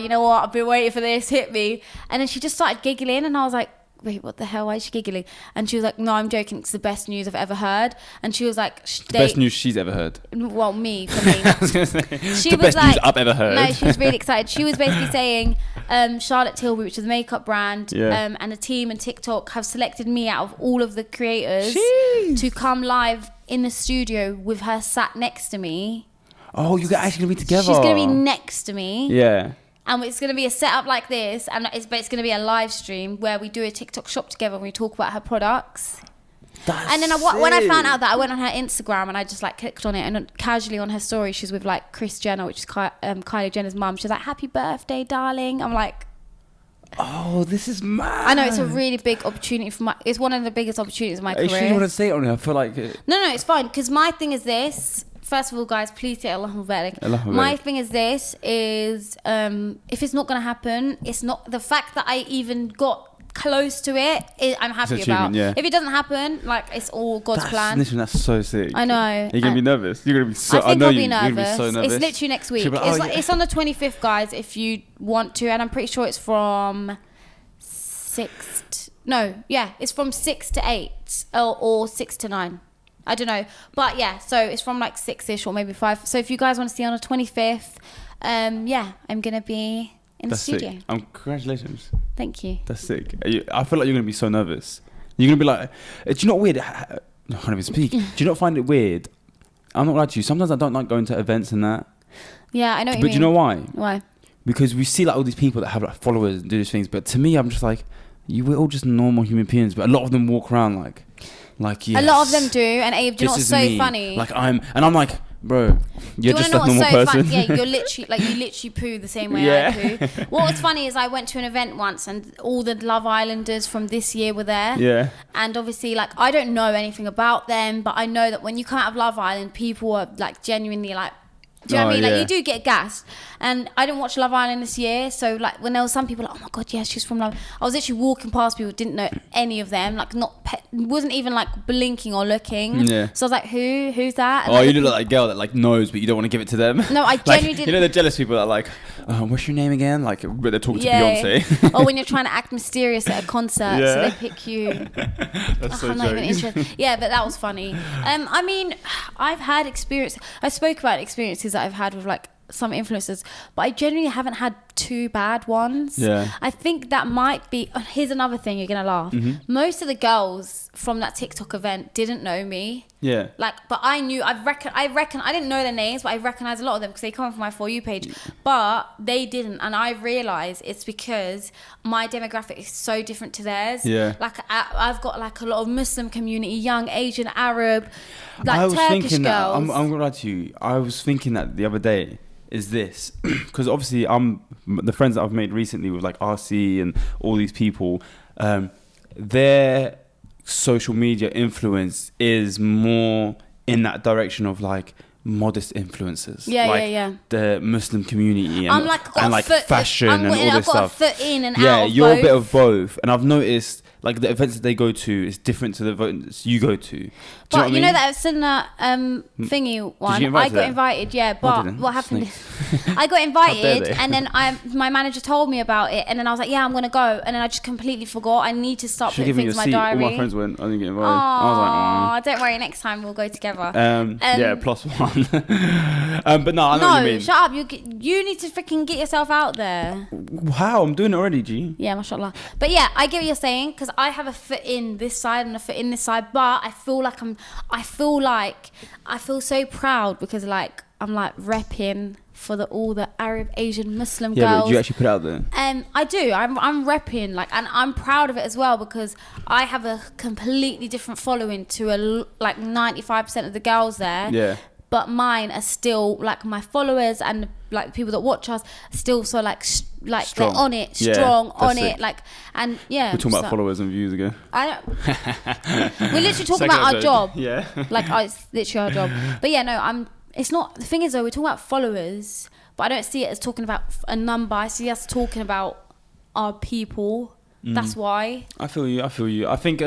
you know what? I've been waiting for this, hit me. And then she just started giggling and I was like, wait, what the hell? Why is she giggling? And she was like, no, I'm joking. It's the best news I've ever heard. And she was like, the best news she's ever heard. Well, for me. I was gonna say, the best news I've ever heard. No, she was really excited. She was basically saying, Charlotte Tilbury, which is a makeup brand, and a team and TikTok have selected me out of all of the creators to come live in the studio with her sat next to me. Oh, you're actually gonna be together. She's gonna be next to me. Yeah. And it's going to be a setup like this, and it's going to be a live stream where we do a TikTok shop together and we talk about her products. And then when I found out that, I went on her Instagram and I just like clicked on it, and casually on her story she's with like Kris Jenner, which is Kylie Jenner's mum. She's like, happy birthday, darling. I'm like, oh, this is mad. I know, it's a really big opportunity it's one of the biggest opportunities of my career. You shouldn't want to say it on here. I feel like No, it's fine, because my thing is this. First of all, guys, please say Allahumma barik. My thing is this, if it's not going to happen, it's not, the fact that I even got close to it, I'm happy about. Yeah. If it doesn't happen, like, it's all God's plan. Listen, that's so sick. I know. You're going to be nervous. You're going to be so, I think I'll be nervous. nervous. You're going to be so nervous. It's literally next week. Like, it's on the 25th, guys, if you want to, and I'm pretty sure it's from 6 to 8 or 6 to 9. I don't know, but yeah, so it's from like 6ish or maybe 5. So if you guys want to see on the 25th, I'm gonna be in the studio. Sick. Congratulations. Thank you. That's sick. I feel like you're gonna be so nervous. You're gonna be like, do you know what weird? I can't even speak. Do you not find it weird? I'm not lying to you. Sometimes I don't like going to events and that. Yeah, I know what you mean. But do you know why? Why? Because we see like all these people that have like followers and do these things, but to me, I'm just like, we're all just normal human beings. But a lot of them walk around like yes, a lot of them do, and Abe, do you know what's so funny? Like I'm like, bro, you're just a normal person. Yeah, you literally poo the same way I poo. What was funny is I went to an event once and all the Love Islanders from this year were there. Yeah. And obviously, like, I don't know anything about them, but I know that when you come out of Love Island, people are like genuinely like Do you know what I mean? yeah. Like, you do get gassed. And I didn't watch Love Island this year, so like when there was some people like, oh my god, yeah, she's from Love. I was literally walking past people, didn't know any of them, like wasn't even like blinking or looking. Yeah. So I was like, who's that? And Oh, like, you look like a girl that like knows, but you don't want to give it to them. No, I Like, genuinely didn't. You know the jealous people that are like, what's your name again? Like, but they're talking to Beyonce. Or when you're trying to act mysterious at a concert, so Yeah. they pick you. That's so I'm not even jokes. interested. Yeah, but that was funny. I mean, I've had experience. I spoke about experiences that I've had with like some influencers, but I generally haven't had two bad ones. Yeah. I think that might be. Here's another thing, you're gonna laugh. Mm-hmm. Most of the girls from that TikTok event didn't know me. Yeah. Like, but I knew. I reckon. I didn't know their names, but I recognize a lot of them because they come from my For You page. But they didn't, and I realized it's because my demographic is so different to theirs. Yeah. Like I've got like a lot of Muslim community, young Asian, Arab, like I was Turkish thinking that, girls. I'm gonna lie to you. I was thinking that the other day. Is this because obviously the friends that I've made recently with like RC and all these people, their social media influence is more in that direction of like modest influencers. Yeah, like yeah. the Muslim community and, I'm like, got and a like foot, fashion and all I've this got stuff. a foot in and Yeah, out of you're both. a bit of both, and I've noticed like the events that they go to is different to the events you go to. Do But you know what I mean? know that Sunnah thingy one? get invited I to got that? invited, yeah. I But didn't. what happened? Snake. I got dare invited, they? and then my manager told me about it, and then I was like, yeah, I'm gonna go, and then I just completely forgot. I need to start Should putting give me things a in my seat. All diary. my friends went. I didn't get invited. I was like, Don't worry, next time we'll go together. yeah, +1. But no, I know what you No, mean. shut up. You need to freaking get yourself out there. How? I'm doing it already, G. Yeah, mashallah. But yeah, I get what you're saying because I have a foot in this side and a foot in this side, but I feel so proud because like I'm like repping for all the Arab, Asian, Muslim Yeah, girls. but do you actually put it out there? I do. I'm repping like, and I'm proud of it as well because I have a completely different following to like 95% of the girls there. Yeah. But mine are still like my followers and like the people that watch us still so like Strong. they're on it, Yeah, strong on that's it, it. like, and yeah. We're talking about so- followers and views again. I don't. We're literally talking Second about our episode. job. Yeah. Like, it's literally our job. But yeah, no, it's not. The thing is, though, we're talking about followers, but I don't see it as talking about a number. I see us talking about our people. That's why. I feel you. I think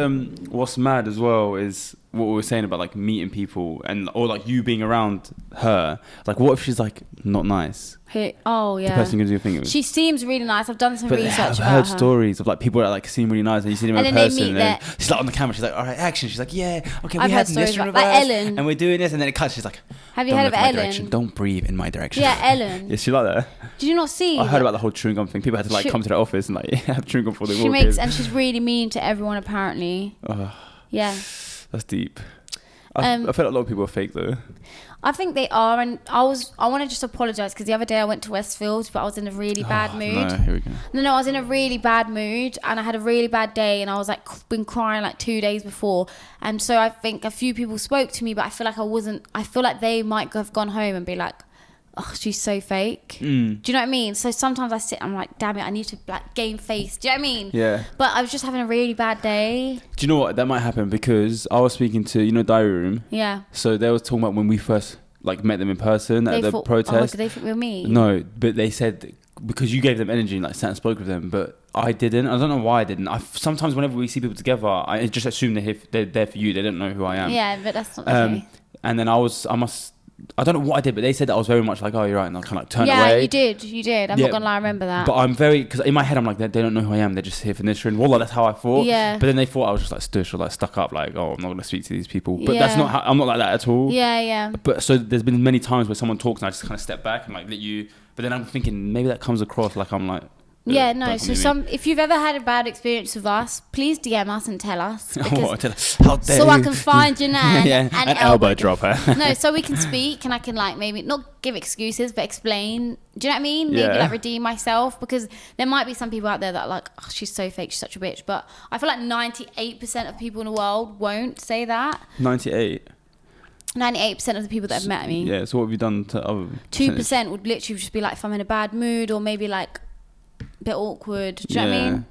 what's mad as well is what we were saying about like meeting people and or like you being around her. Like, what if she's like not nice? Oh yeah. The person you're gonna do your thing with. She seems really nice. I've done some But research I've about heard her. stories of like people that like seem really nice and you see them in And then they person meet and their- she's like on the camera, she's like, all right, action. She's like, yeah, okay, I've we heard had stories this in about- like reverse Ellen. and we're doing this, and then it cuts. She's like, Have you don't heard look of in my Ellen? direction. Don't breathe in my direction. Yeah, Ellen. Is she like that? Did you not see? I heard about the whole chewing gum thing. People had to like She- come to the office and like have chewing gum before they She walk makes, in. and she's really mean to everyone apparently. Yeah. That's deep. I feel like a lot of people are fake though. I think they are, and I want to just apologise because the other day I went to Westfield, but I was in a really bad mood. No, here we go. No, I was in a really bad mood, and I had a really bad day, and I was like been crying like 2 days before, and so I think a few people spoke to me, but I feel like I feel like they might have gone home and be like, oh, she's so fake. Do you know what I mean? So sometimes I sit, I'm like, damn it, I need to like gain face. Do you know what I mean? Yeah. But I was just having a really bad day. Do you know what? That might happen because I was speaking to, Diary Room. Yeah. So they was talking about when we first like met them in person at the Oh, protest. did they think we were me? No, but they said because you gave them energy and like sat and spoke with them, but I didn't. I don't know why I didn't. Sometimes whenever we see people together, I just assume they're there for you. They don't know who I am. Yeah, but that's not okay. And then I don't know what I did, but they said that I was very much like, oh, you're right, and I kind of like turned Yeah, away. you did. I'm Yeah, not gonna lie, I remember that. But I'm because in my head I'm like, they don't know who I am. They're just here for Nisrin. Wallah, that's how I thought. Yeah. But then they thought I was just like stush or like stuck up, like, oh, I'm not gonna speak to these people. But that's Yeah. not how, I'm not like that at all. Yeah. But so there's been many times where someone talks and I just kind of step back and like let you. But then I'm thinking maybe that comes across like I'm like. Yeah, no. don't So come near me. if you've ever had a bad experience with us, please DM us and tell us. What, Because, how dare so I you. can find your nan Yeah, and elbow drop her. No, so we can speak and I can like maybe not give excuses but explain. Do you know what I mean? Maybe Yeah. like redeem myself because there might be some people out there that are like, oh, she's so fake, she's such a bitch. But I feel like 98% of people in the world won't say that. 98. 98% of the people that have met me. Yeah. So what have you done to other? 2% would literally just be like if I'm in a bad mood or maybe like a bit awkward. Do you know what I mean?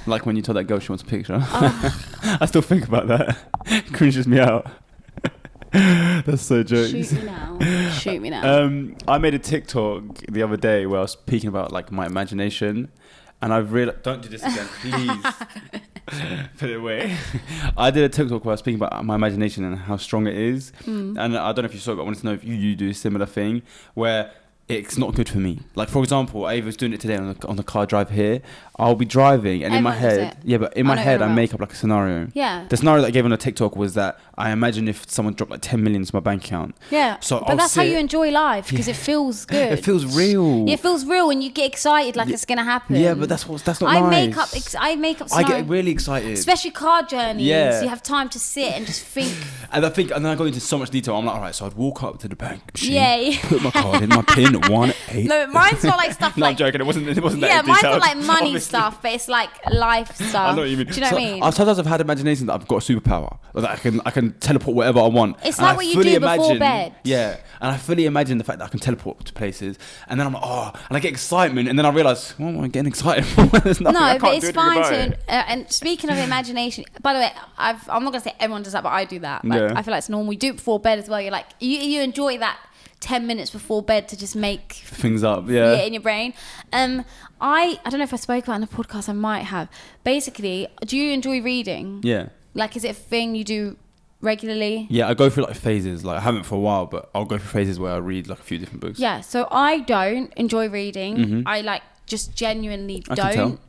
Like when you told that girl she wants a picture. I still think about that. It cringes me out. That's so jokes. Shoot me now. I made a TikTok the other day where I was speaking about like my imagination, and I've realized. Don't do this again, please. Put it away. I did a TikTok where I was speaking about my imagination and how strong it is, and I don't know if you saw it, but I wanted to know if you do a similar thing where it's not good for me. Like, for example, I was doing it today on the car drive here. I'll be driving, and in my head, I make up like a scenario. Yeah. The scenario that I gave on a TikTok was that I imagine if someone dropped like 10 million into my bank account. Yeah. So but that's how you enjoy life, because it feels good. It feels real. Yeah, it feels real, and you get excited like it's gonna happen. Yeah, but that's not I nice. I make up. I get really excited, especially car journeys. Yeah. You have time to sit and just think. And then I go into so much detail. I'm like, all right, so I'd walk up to the bank machine, yeah. put my card in, my pin 18. No, mine's not like stuff no, like. I'm joking. It wasn't that. Yeah, mine's detailed, not like money obviously. stuff, but it's like life stuff. I know what you mean. Do you know what I mean? Sometimes I've had imagination that I've got a superpower, or that I can teleport wherever I want. It's like what you do before bed. Yeah, and I fully imagine the fact that I can teleport to places, and then I'm like, and I get excitement, and then I realise, what am I getting excited for? There's nothing, I no, can't but do it's anything fine about to. it. And speaking of imagination, by the way, I'm not gonna say everyone does that, but I do that. Like, Yeah. I feel like it's normal. You do it before bed as well. You're like, you enjoy that 10 minutes before bed to just make things up, yeah, in your brain. I don't know if I spoke about it in a podcast. I might have. Basically, do you enjoy reading? Yeah. Like, is it a thing you do regularly? Yeah, I go through like phases. Like, I haven't for a while, but I'll go through phases where I read like a few different books. Yeah. So I don't enjoy reading. I like just genuinely I don't. can tell.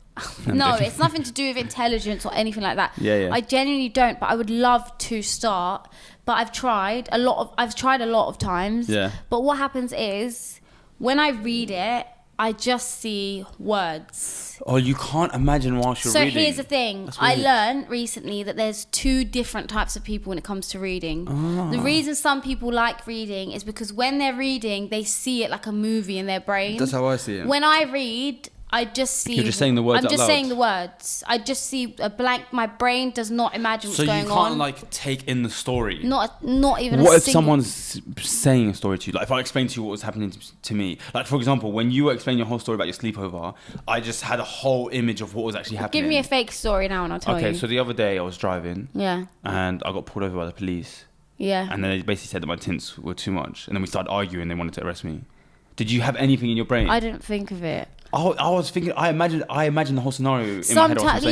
No, it's nothing to do with intelligence or anything like that. Yeah. I genuinely don't, but I would love to start. But I've tried a lot of times. Yeah. But what happens is when I read it, I just see words. Oh, you can't imagine whilst you're reading. So here's the thing. I learned recently that there's two different types of people when it comes to reading. The reason some people like reading is because when they're reading, they see it like a movie in their brain. That's how I see it. When I read, I just see. You're just saying the words I'm out just loud. saying the words. I just see a blank. My brain does not imagine what's going on. So you can't like take in the story. Not even. What a if single... someone's saying a story to you? Like, if I explain to you what was happening to me, like for example, when you were explaining your whole story about your sleepover, I just had a whole image of what was actually happening. Give me a fake story now, and I'll tell you. Okay, so the other day I was driving. Yeah. And I got pulled over by the police. Yeah. And then they basically said that my tints were too much, and then we started arguing. They wanted to arrest me. Did you have anything in your brain? I didn't think of it. I was thinking. I imagined the whole scenario in my head. Sometimes a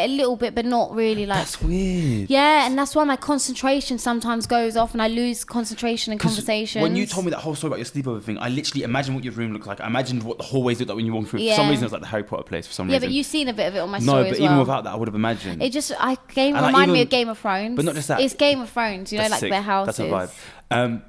little bit, but not really. Like, that's weird. Yeah, and that's why my concentration sometimes goes off, and I lose concentration in conversations. When you told me that whole story about your sleepover thing, I literally imagined what your room looked like. I imagined what the hallways looked like when you walked through. Yeah. For some reason, it was like the Harry Potter place. For some reason. Yeah, but you've seen a bit of it on my No, story but as even well. without that, I would have imagined. It just reminded me of Game of Thrones. But not just that. It's Game of Thrones. You know, like sick. their houses. That's a vibe.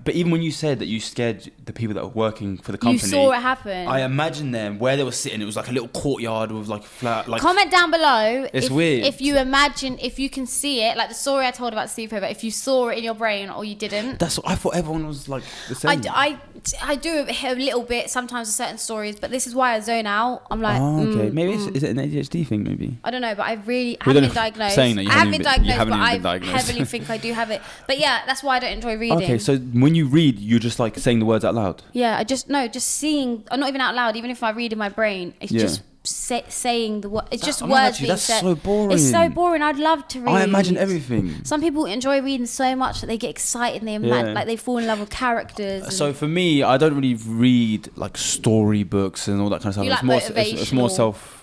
But even when you said that you scared the people that were working for the company, you saw it happen. I imagined them where they were sitting. It was like a little courtyard with like flat. Like, comment down below. It's weird. If you imagine, if you can see it, like the story I told about sleepover. If you saw it in your brain or you didn't. That's what I thought. Everyone was like the same. I do a little bit sometimes with certain stories, but this is why I zone out. I'm like, okay, maybe is it an ADHD thing? Maybe I don't know, but I haven't been diagnosed. Saying that you I haven't been diagnosed, haven't but even been I diagnosed. heavily think I do have it. But yeah, that's why I don't enjoy reading. Okay, so when you read, you're just like saying the words out loud. Yeah, just seeing. Not even out loud. Even if I read in my brain, it's just saying the word. It's just words being that's said. so boring. It's so boring. I'd love to read. I imagine everything. Some people enjoy reading so much that they get excited and like they fall in love with characters. So for me, I don't really read like story books and all that kind of stuff. You It's more self.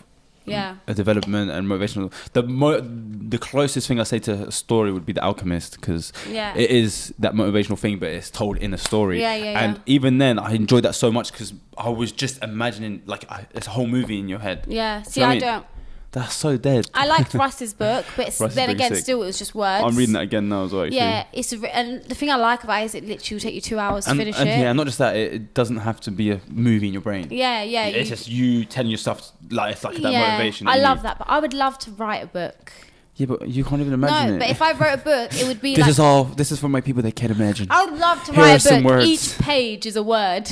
A development and motivational. The closest thing I say to a story would be The Alchemist, because it is that motivational thing, but it's told in a story. And even then, I enjoyed that so much because I was just imagining like it's a whole movie in your head. Yeah. See, I I mean? don't. That's so dead. I liked Russ's book, but then again, sick. still it was just words. I'm reading that again now as well. Actually. Yeah, and the thing I like about it is it literally will take you 2 hours to finish it. Yeah, not just that, it doesn't have to be a movie in your brain. Yeah. It's just you telling yourself like it's like that motivation. I love that, but I would love to write a book. Yeah, but you can't even imagine it. No, but if I wrote a book, it would be This is for my people that can't imagine. I would love to Here write are a some book. words. Each page is a word.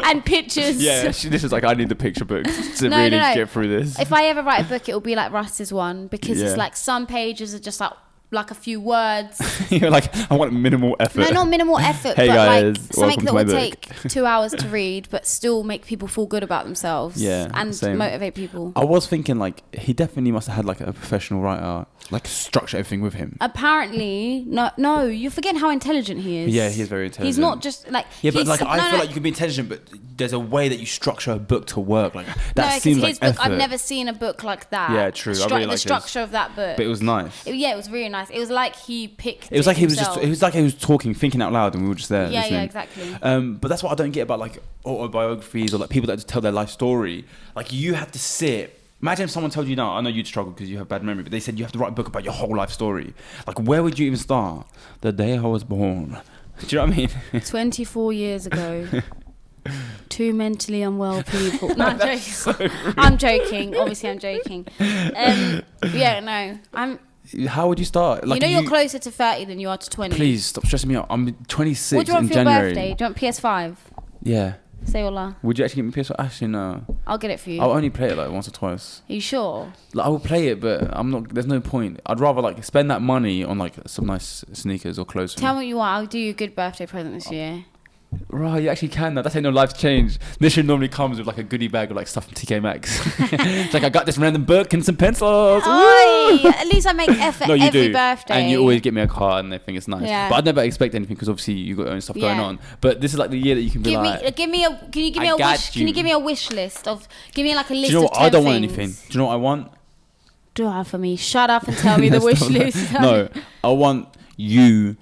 And pictures. Yeah, this is like, I need the picture book to get through this. If I ever write a book, it will be like Russ's one, because it's like some pages are just like like a few words. You're like, I want minimal effort. No, not minimal effort, Hey but guys, like something welcome that to my would book. take 2 hours to read, but still make people feel good about themselves. Yeah, and same. motivate people. I was thinking like he definitely must have had like a professional writer like structure everything with him. Apparently, no, you're forgetting how intelligent he is. Yeah, he is very intelligent. He's not just like but like I feel no. like you can be intelligent, but there's a way that you structure a book to work. Like that No, 'cause seems like his book, effort. I've never seen a book like that. Yeah, true. I really The liked structure of that book. But it was nice. Yeah, it was really nice. It was like he picked. It was like he was himself. just. It was like he was talking, thinking out loud, and we were just there. Yeah, listening. yeah, exactly. But that's what I don't get about like autobiographies or like people that just tell their life story. Like you have to sit. Imagine if someone told you, "No, I know you'd struggle because you have bad memory," but they said you have to write a book about your whole life story. Like, where would you even start? The day I was born. Do you know what I mean? 24 years ago. 2 mentally unwell people. No, I'm joking. I'm joking. Obviously, I'm joking. Yeah, no. How would you start? Like, you know, you're closer to 30 than you are to 20. Please stop stressing me out. I'm 26 What do you want in for your January. birthday? Do you want PS5? Yeah. Say hola. Would you actually get me PS4? Actually, no. I'll get it for you. I'll only play it like once or twice. Are you sure? Like, I will play it, but I'm not. There's no point. I'd rather like spend that money on like some nice sneakers or clothes. Tell me what you want. I'll do you a good birthday present this year. Right, you actually can. That's how you know life's changed. This shit normally comes with like a goodie bag of like stuff from TK Maxx. It's like I got this random book and some pencils. Oi, at least I make effort No, you every do. birthday. And you always get me a car and they think it's nice. Yeah. But I'd never expect anything because obviously you got your own stuff going Yeah. on. But this is like the year that you can be Can you like. give me I a got wish? Can you you. give me a wish list of? Give me like a list Do you know of what? 10 I don't want things. anything. Do you know what I want? Do it for me. Shut up and tell me the wish Stop that. list. No, I want you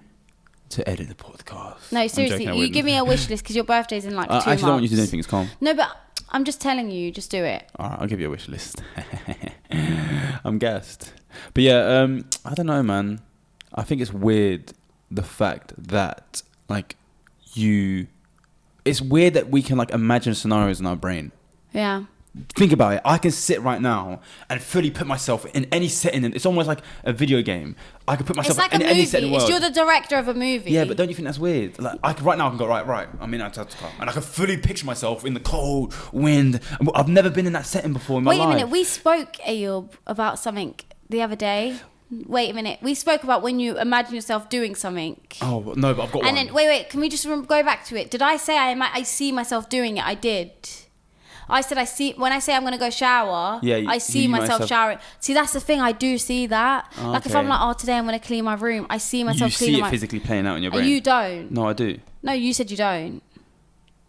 to edit the podcast. No, I'm seriously, joking, I you wouldn't. give me a wish list because your birthday's in like 2 months. I actually don't want you to do anything. It's calm. No, but I'm just telling you, just do it. All right, I'll give you a wish list. I'm gassed. But yeah, I don't know, man. I think it's weird the fact that like it's weird that we can like imagine scenarios in our brain. Yeah. Think about it. I can sit right now and fully put myself in any setting. It's almost like a video game. I can put myself It's like in a any movie. setting in the world. You're the director of a movie. Yeah, but don't you think that's weird? Like, right now I can go, right, I'm in Antarctica. And I can fully picture myself in the cold wind. I've never been in that setting before in my life. Wait a minute. We spoke, Ayub, about something the other day. Wait a minute. We spoke about when you imagine yourself doing something. Oh, no, but I've got And one. then, wait. Can we just go back to it? Did I say I see myself doing it? I did. I said when I say I'm going to go shower, Yeah, I see myself showering. See, that's the thing. I do see that. Like if I'm like, oh, today I'm going to clean my room. I see myself you cleaning see my... it physically playing out in your brain. You don't. No, I do. No, you said you don't.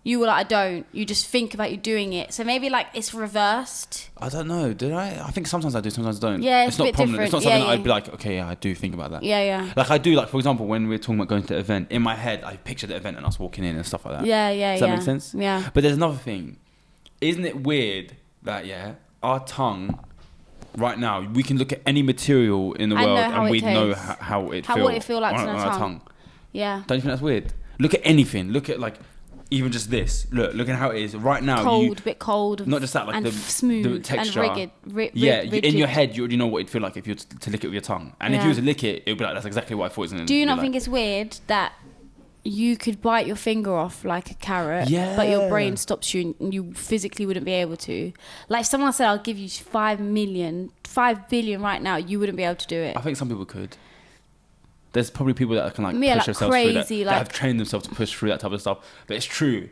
You were like, I don't. You just think about you doing it. So maybe like it's reversed. I don't know. Did I? I think sometimes I do, sometimes I don't. Yeah, it's a not bit prominent. It's not different. something Yeah, that I'd be like, okay, yeah, I do think about that. Yeah. Like I do, like for example, when we're talking about going to the event, in my head, I picture the event and us walking in and stuff like that. Yeah. Does that make sense? Yeah. But there's another thing. Isn't it weird that, our tongue, right now, we can look at any material in the And world know how and it we'd know tastes. how it How feels would it feel like on on our our tongue. Yeah. Don't you think that's weird? Look at anything. Look at like, even just this. Look at how it is right now. Bit cold. Not just that, like and the smooth the texture. and rigid. In your head, you already know what it'd feel like if you were to lick it with your tongue. And if Yeah. you were to lick it, it'd be like, that's exactly what I thought it was going to Do you be not like. think it's weird that you could bite your finger off like a carrot, Yeah. but your brain stops you and you physically wouldn't be able to? Like if someone said, I'll give you 5 billion right now, you wouldn't be able to do it. I think some people could. There's probably people that can like Yeah, push like themselves through that, crazy, that like- have trained themselves to push through that type of stuff. But it's true.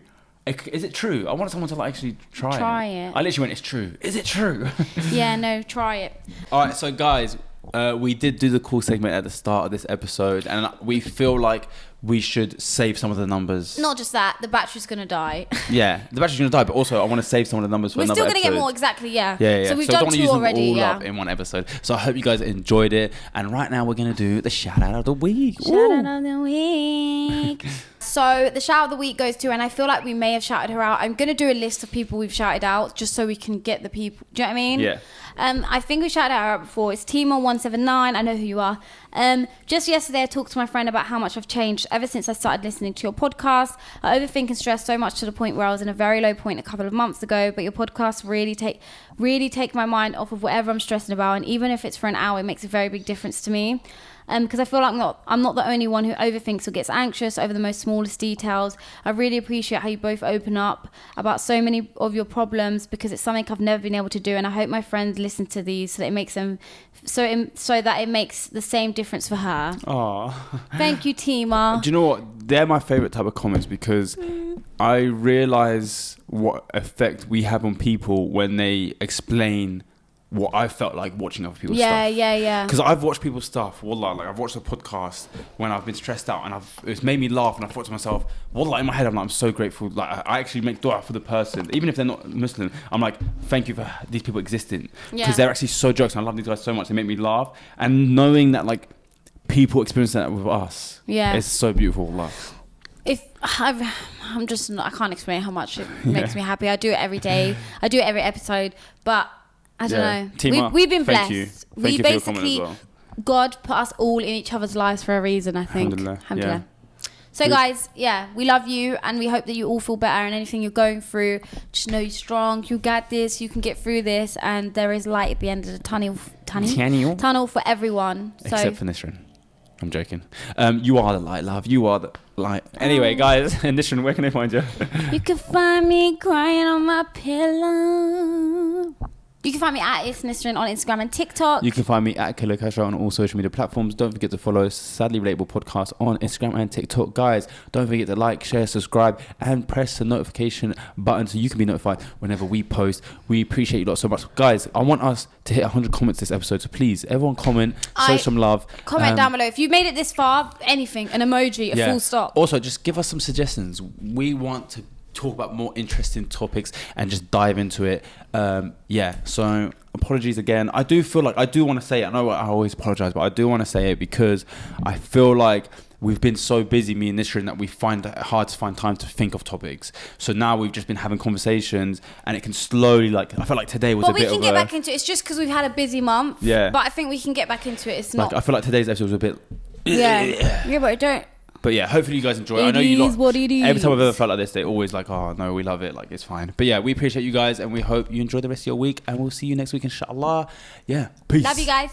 Is it true? I want someone to like actually try it. I literally went, it's true. Is it true? Yeah, no, try it. All right, so guys, we did do the call segment at the start of this episode, and we feel like we should save some of the numbers. Not just that, the battery's gonna die. Yeah, the battery's going to die, but also I want to save some of the numbers for We're another still gonna episode. get more, exactly, yeah. Yeah. So we've I don't done wanna 2 use them already, all yeah. up in one episode. So I hope you guys enjoyed it. And right now we're going to do the shout out of the week. Shout out of the week. So the shout of the week goes to, and I feel like we may have shouted her out. I'm going to do a list of people we've shouted out just so we can get the people. Do you know what I mean? Yeah. I think we shouted her out before. It's Timo179. I know who you are. Just yesterday, I talked to my friend about how much I've changed ever since I started listening to your podcast. I overthink and stress so much to the point where I was in a very low point a couple of months ago, but your podcast really take my mind off of whatever I'm stressing about. And even if it's for an hour, it makes a very big difference to me. because I feel like I'm not the only one who overthinks or gets anxious over the most smallest details. I really appreciate how you both open up about so many of your problems, because it's something I've never been able to do, and I hope my friends listen to these so that it makes them so that it makes the same difference for her. Oh, thank you, Tima. Do you know what? They're my favorite type of comments, because I realize what effect we have on people when they explain what I felt like watching other people's stuff. Yeah. Because I've watched people's stuff. Wallah, like I've watched a podcast when I've been stressed out, and it's made me laugh, and I thought to myself, wallah, in my head I'm like, I'm so grateful. Like I actually make dua for the person, even if they're not Muslim. I'm like, thank you for these people existing, because they're actually so jokes, and I love these guys so much. They make me laugh, and knowing that like people experience that with us, it's so beautiful. Wallah. I'm just not, I can't explain how much it makes me happy. I do it every day. I do it every episode, but I don't know. Tima, we've been blessed. Thank you. We For your comment as well. God put us all in each other's lives for a reason, I think. Alhamdulillah. So guys, we love you, and we hope that you all feel better, and anything you're going through, just know you're strong, you got this, you can get through this, and there is light at the end of the tunnel for everyone. Except for Nisrin. I'm joking. You are the light, love. You are the light. Anyway, guys, Nisrin, where can I find you? You can find me crying on my pillow. You can find me at It's Nisrin on Instagram and TikTok. You can find me at Killer Kasra on all social media platforms. Don't forget to follow Sadly Relatable Podcast on Instagram and TikTok. Guys, don't forget to like, share, subscribe, and press the notification button so you can be notified whenever we post. We appreciate you lot so much. Guys, I want us to hit 100 comments this episode, so please, everyone comment, show some love. Comment down below. If you made it this far, anything, an emoji, a full stop. Also, just give us some suggestions. We want to talk about more interesting topics and just dive into it. So apologies again. I do feel like I do want to say it. I know I always apologize, but I do want to say it because I feel like we've been so busy, me and Nisrin, that we find it hard to find time to think of topics. So now we've just been having conversations, and it can slowly, like, I feel like today was a bit of a... But we can get back into it. It's just because we've had a busy month. Yeah. But I think we can get back into it. It's not... I feel like today's episode was a bit... Yeah, but I don't... But yeah, hopefully you guys enjoy it. I know you lot, what it is. Every time I've ever felt like this, they're always like, oh no, we love it, like it's fine. But yeah, we appreciate you guys, and we hope you enjoy the rest of your week, and we'll see you next week, inshallah. Yeah, peace. Love you guys.